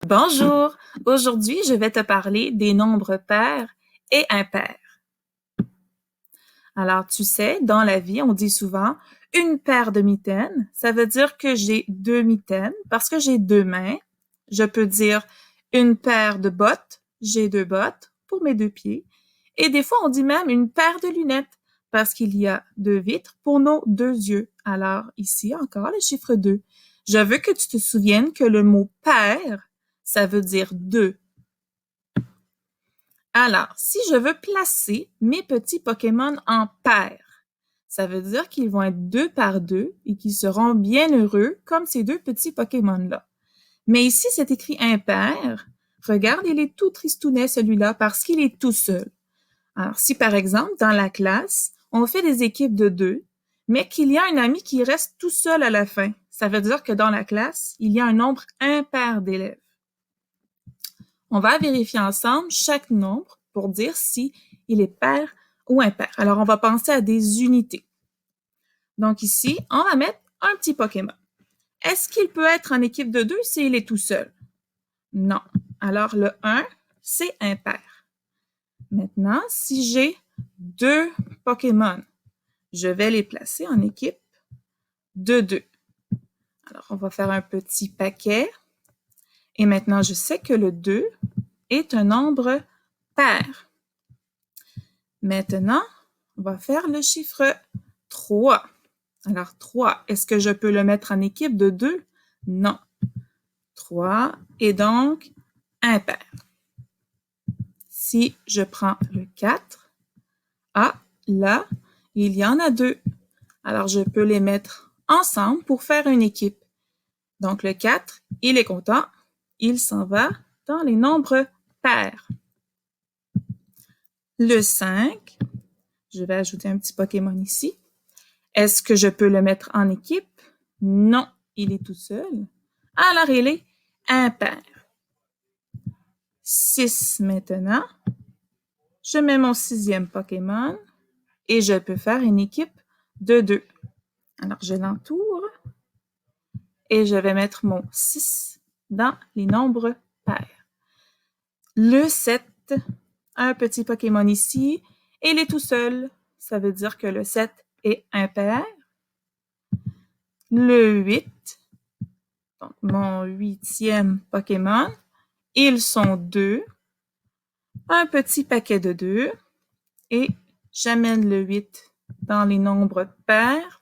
Bonjour! Aujourd'hui, je vais te parler des nombres pairs et impairs. Alors, tu sais, dans la vie, on dit souvent une paire de mitaines. Ça veut dire que j'ai deux mitaines parce que j'ai deux mains. Je peux dire une paire de bottes. J'ai deux bottes pour mes deux pieds. Et des fois, on dit même une paire de lunettes parce qu'il y a deux vitres pour nos deux yeux. Alors, ici encore le chiffre 2. Je veux que tu te souviennes que le mot paire, ça veut dire deux. Alors, si je veux placer mes petits Pokémon en paire, ça veut dire qu'ils vont être deux par deux et qu'ils seront bien heureux comme ces deux petits Pokémon-là. Mais ici, c'est écrit impair. Regarde, il est tout tristounet celui-là parce qu'il est tout seul. Alors, si par exemple, dans la classe, on fait des équipes de deux, mais qu'il y a un ami qui reste tout seul à la fin, ça veut dire que dans la classe, il y a un nombre impair d'élèves. On va vérifier ensemble chaque nombre pour dire si il est pair ou impair. Alors, on va penser à des unités. Donc ici, on va mettre un petit Pokémon. Est-ce qu'il peut être en équipe de deux s'il est tout seul? Non. Alors, le 1, c'est impair. Maintenant, si j'ai deux Pokémon, je vais les placer en équipe de deux. Alors, on va faire un petit paquet. Et maintenant, je sais que le 2 est un nombre pair. Maintenant, on va faire le chiffre 3. Alors, 3, est-ce que je peux le mettre en équipe de 2? Non. 3 est donc impair. Si je prends le 4, là, il y en a deux. Alors, je peux les mettre ensemble pour faire une équipe. Donc, le 4, il est content. Il s'en va dans les nombres pairs. Le 5, je vais ajouter un petit Pokémon ici. Est-ce que je peux le mettre en équipe? Non, il est tout seul. Alors, il est impair. 6 maintenant. Je mets mon sixième Pokémon et je peux faire une équipe de 2. Alors, je l'entoure et je vais mettre mon 6 dans les nombres pairs. Le 7, un petit Pokémon ici et il est tout seul. Ça veut dire que le 7 est impair. Le 8, donc mon 8e Pokémon, ils sont deux. Un petit paquet de 2 et j'amène le 8 dans les nombres pairs.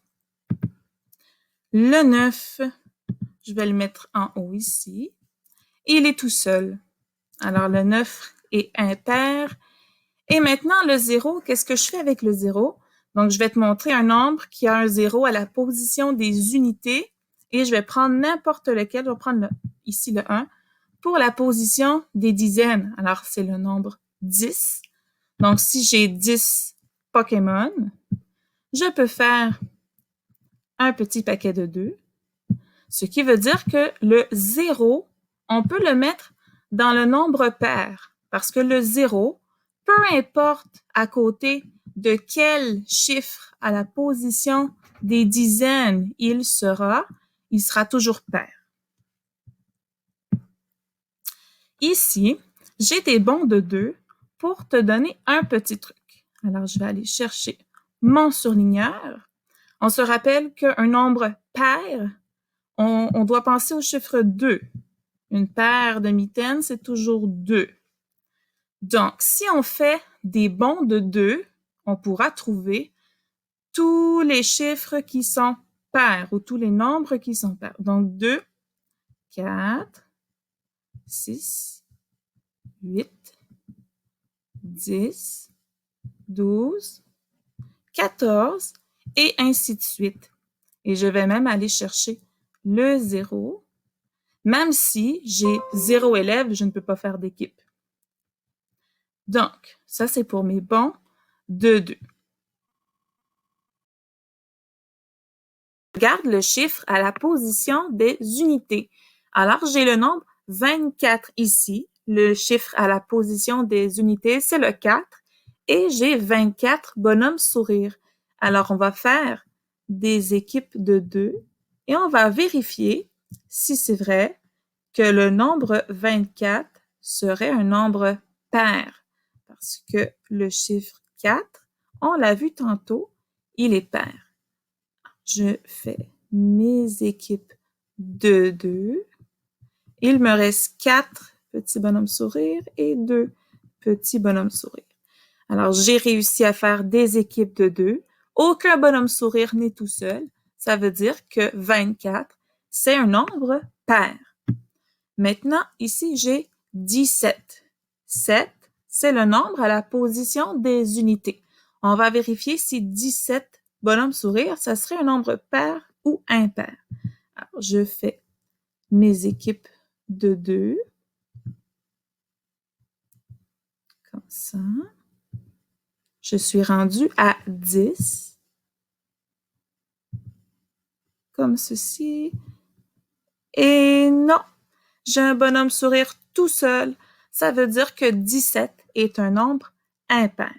Le 9, je vais le mettre en haut ici. Il est tout seul. Alors, le 9 est impair. Et maintenant, le 0, qu'est-ce que je fais avec le 0? Donc, je vais te montrer un nombre qui a un 0 à la position des unités et je vais prendre n'importe lequel. Je vais prendre ici le 1 pour la position des dizaines. Alors, c'est le nombre 10. Donc, si j'ai 10 Pokémon, je peux faire un petit paquet de 2, ce qui veut dire que le 0, on peut le mettre dans le nombre pair parce que le 0, peu importe à côté de quel chiffre à la position des dizaines il sera toujours pair. Ici, j'ai des bons de 2 pour te donner un petit truc. Alors, je vais aller chercher mon surligneur. On se rappelle qu'un nombre pair, on doit penser au chiffre 2. Une paire de mitaines, c'est toujours 2. Donc, si on fait des bons de 2, on pourra trouver tous les chiffres qui sont pairs ou tous les nombres qui sont pairs. Donc, 2, 4, 6, 8, 10, 12, 14 et ainsi de suite. Et je vais même aller chercher le 0. Même si j'ai 0 élèves, je ne peux pas faire d'équipe. Donc, ça c'est pour mes bons de 2. Regarde le chiffre à la position des unités. Alors, j'ai le nombre 24 ici. Le chiffre à la position des unités, c'est le 4. Et j'ai 24 bonhommes sourires. Alors, on va faire des équipes de 2 et on va vérifier si c'est vrai que le nombre 24 serait un nombre pair, parce que le chiffre 4, on l'a vu tantôt, il est pair. Je fais mes équipes de 2. Il me reste 4 petits bonhommes sourires et 2 petits bonhommes sourires. Alors, j'ai réussi à faire des équipes de 2. Aucun bonhomme sourire n'est tout seul. Ça veut dire que 24, c'est un nombre pair. Maintenant, ici, j'ai 17. 7, c'est le nombre à la position des unités. On va vérifier si 17 bonhommes sourires, ça serait un nombre pair ou impair. Alors, je fais mes équipes de 2. Comme ça. Je suis rendue à 10. Comme ceci. Et non, j'ai un bonhomme sourire tout seul. Ça veut dire que 17 est un nombre impair.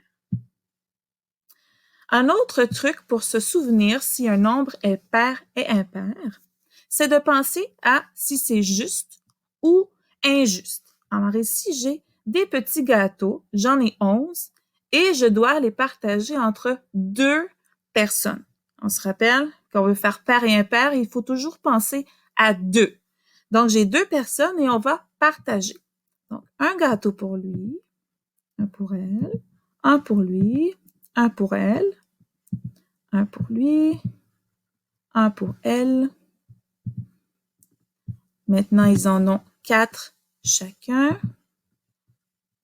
Un autre truc pour se souvenir si un nombre est pair et impair, c'est de penser à si c'est juste ou injuste. Alors ici, j'ai des petits gâteaux, j'en ai 11, et je dois les partager entre 2 personnes. On se rappelle qu'on veut faire pair et impair, il faut toujours penser à 2. Donc, j'ai 2 personnes et on va partager. Donc, un gâteau pour lui, un pour elle, un pour lui, un pour elle, un pour lui, un pour elle. Maintenant, ils en ont 4 chacun,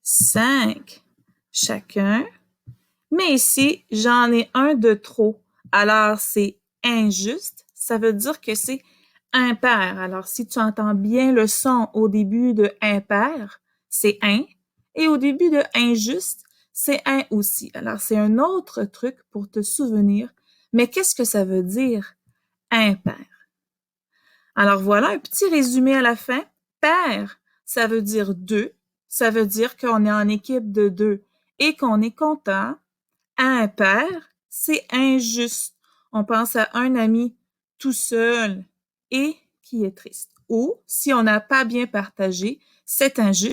5 chacun. Mais ici, j'en ai un de trop. Alors, c'est injuste. Ça veut dire que c'est impair. Alors, si tu entends bien le son au début de impair, c'est un. Et au début de injuste, c'est un aussi. Alors, c'est un autre truc pour te souvenir. Mais qu'est-ce que ça veut dire, impair? Alors, voilà un petit résumé à la fin. Pair, ça veut dire 2. Ça veut dire qu'on est en équipe de 2 et qu'on est content. Impair, c'est injuste. On pense à un ami tout seul et qui est triste. Ou, si on n'a pas bien partagé, c'est injuste.